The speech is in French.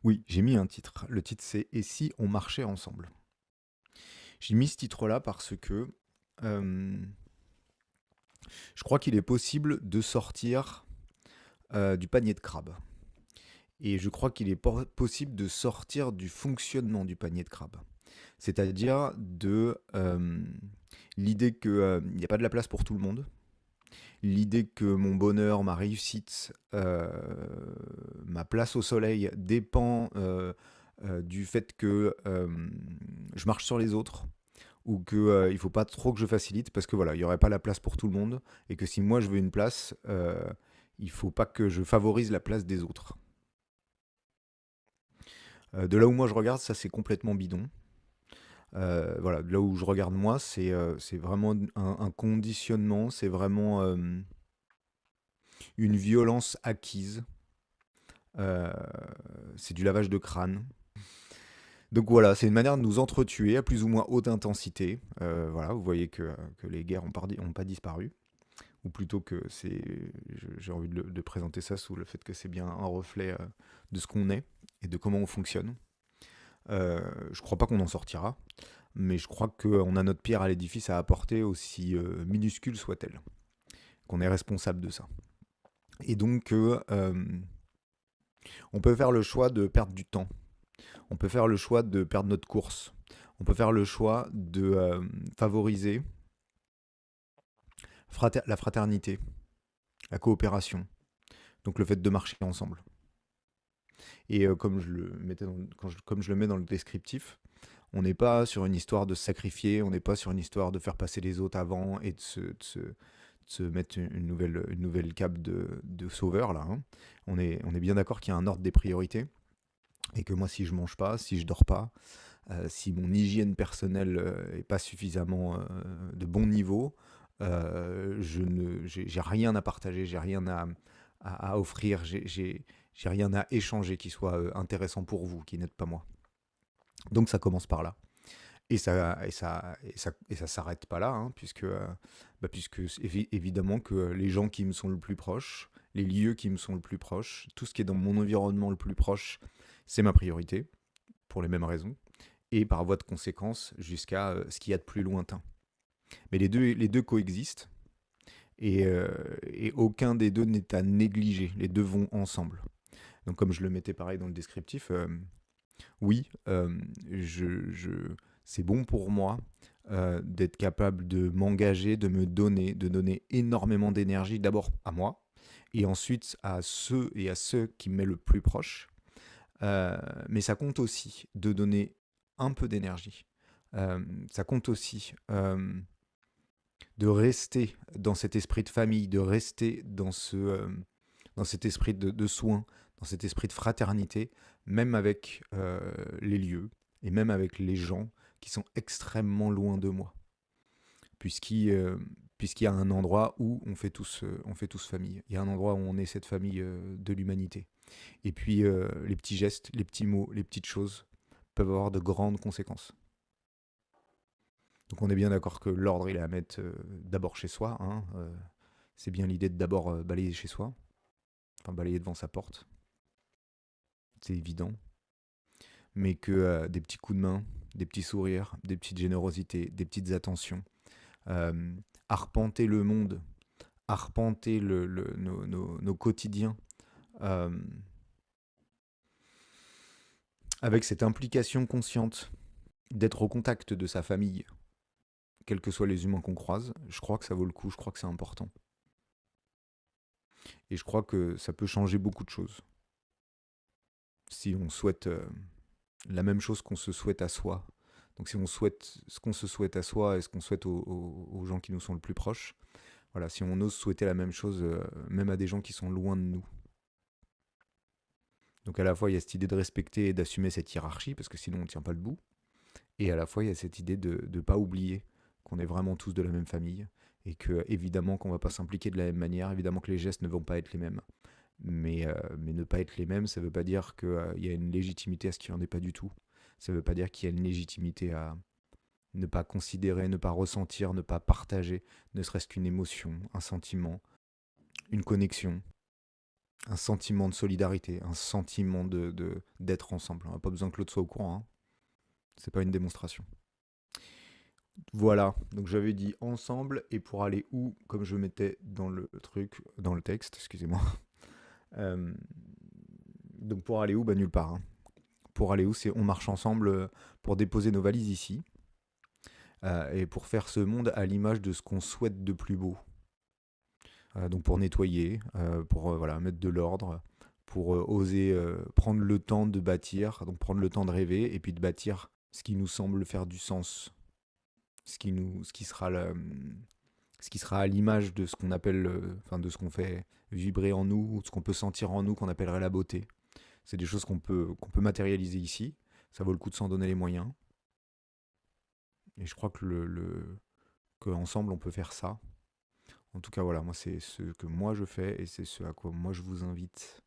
Oui, j'ai mis un titre. Le titre c'est Et si on marchait ensemble? J'ai mis ce titre-là parce que euh, je crois qu'il est possible de sortir du panier de crabe. Et je crois qu'il est possible de sortir du fonctionnement du panier de crabe. C'est-à-dire de l'idée qu'il n'y a pas de la place pour tout le monde, l'idée que mon bonheur, ma réussite, ma place au soleil dépend du fait que je marche sur les autres ou que il faut pas trop que je facilite parce que voilà, il y aurait pas la place pour tout le monde et que si moi je veux une place, il faut pas que je favorise la place des autres. De là où moi je regarde, ça c'est complètement bidon. Voilà, de là où je regarde moi, c'est vraiment un conditionnement, c'est vraiment une violence acquise. Euh, c'est du lavage de crâne. Donc voilà, c'est une manière de nous entretuer à plus ou moins haute intensité. Voilà, vous voyez que les guerres ont pas disparu. Ou plutôt que c'est. J'ai envie de présenter ça sous le fait que c'est bien un reflet de ce qu'on est et de comment on fonctionne. Je crois pas qu'on en sortira, mais je crois qu'on a notre pierre à l'édifice à apporter, aussi minuscule soit-elle, qu'on est responsable de ça. Et donc, on peut faire le choix de perdre du temps. On peut faire le choix de perdre notre course. On peut faire le choix de favoriser la fraternité, la coopération, donc le fait de marcher ensemble. Et comme comme je le mets dans le descriptif, on n'est pas sur une histoire de se sacrifier, on n'est pas sur une histoire de faire passer les autres avant et de se mettre une nouvelle cape de sauveur là, hein. On est bien d'accord qu'il y a un ordre des priorités et que moi si je mange pas, si je dors pas, si mon hygiène personnelle est pas suffisamment de bon niveau, j'ai rien à partager, j'ai rien à offrir, j'ai rien à échanger qui soit intéressant pour vous, qui n'êtes pas moi. Donc ça commence par là. Et ça s'arrête pas là, hein, puisque évidemment que les gens qui me sont le plus proches, les lieux qui me sont le plus proches, tout ce qui est dans mon environnement le plus proche, c'est ma priorité, pour les mêmes raisons, et par voie de conséquence jusqu'à ce qu'il y a de plus lointain. Mais les deux coexistent, et aucun des deux n'est à négliger, les deux vont ensemble. Donc comme je le mettais pareil dans le descriptif, oui, c'est bon pour moi d'être capable de m'engager, de donner énormément d'énergie d'abord à moi et ensuite à ceux et à ceux qui me mettent le plus proche. Mais ça compte aussi de donner un peu d'énergie. Ça compte aussi de rester dans cet esprit de famille, de rester dans cet esprit de soin, dans cet esprit de fraternité, même avec les lieux et même avec les gens qui sont extrêmement loin de moi, puisqu'il puisqu'il y a un endroit où on fait tous famille. Il y a un endroit où on est cette famille de l'humanité. Et puis les petits gestes, les petits mots, les petites choses peuvent avoir de grandes conséquences. Donc on est bien d'accord que l'ordre, il est à mettre d'abord chez soi, hein, c'est bien l'idée de d'abord balayer chez soi, enfin balayer devant sa porte, c'est évident, mais que des petits coups de main, des petits sourires, des petites générosités, des petites attentions, euh, arpenter le monde, arpenter nos quotidiens, euh, avec cette implication consciente d'être au contact de sa famille, quels que soient les humains qu'on croise, je crois que ça vaut le coup, je crois que c'est important. Et je crois que ça peut changer beaucoup de choses. Si on souhaite la même chose qu'on se souhaite à soi, donc si on souhaite ce qu'on se souhaite à soi et ce qu'on souhaite aux gens qui nous sont le plus proches, voilà, si on ose souhaiter la même chose même à des gens qui sont loin de nous. Donc à la fois il y a cette idée de respecter et d'assumer cette hiérarchie, parce que sinon on ne tient pas le bout, et à la fois il y a cette idée de ne pas oublier qu'on est vraiment tous de la même famille, et que évidemment qu'on ne va pas s'impliquer de la même manière, évidemment que les gestes ne vont pas être les mêmes. Mais ne pas être les mêmes, ça ne veut pas dire qu'il y a une légitimité à ce qu'il n'y en ait pas du tout. Ça ne veut pas dire qu'il y a une légitimité à ne pas considérer, ne pas ressentir, ne pas partager, ne serait-ce qu'une émotion, un sentiment, une connexion. un sentiment de solidarité, un sentiment d'être ensemble. On n'a pas besoin que l'autre soit au courant, hein. C'est pas une démonstration. Voilà, donc j'avais dit ensemble, et pour aller où, comme je mettais dans le truc, dans le texte, excusez-moi. Euh, donc pour aller où, bah nulle part, hein. Pour aller où, c'est on marche ensemble pour déposer nos valises ici, et pour faire ce monde à l'image de ce qu'on souhaite de plus beau. Donc pour nettoyer, pour voilà, mettre de l'ordre, pour oser prendre le temps de bâtir, donc prendre le temps de rêver, et puis de bâtir ce qui nous semble faire du sens, ce qui sera ce qui sera à l'image de ce qu'on appelle, enfin de ce qu'on fait vibrer en nous, ou de ce qu'on peut sentir en nous, qu'on appellerait la beauté. C'est des choses qu'on peut matérialiser ici. Ça vaut le coup de s'en donner les moyens. Et je crois que qu'ensemble on peut faire ça. En tout cas, voilà, moi c'est ce que moi je fais et c'est ce à quoi moi je vous invite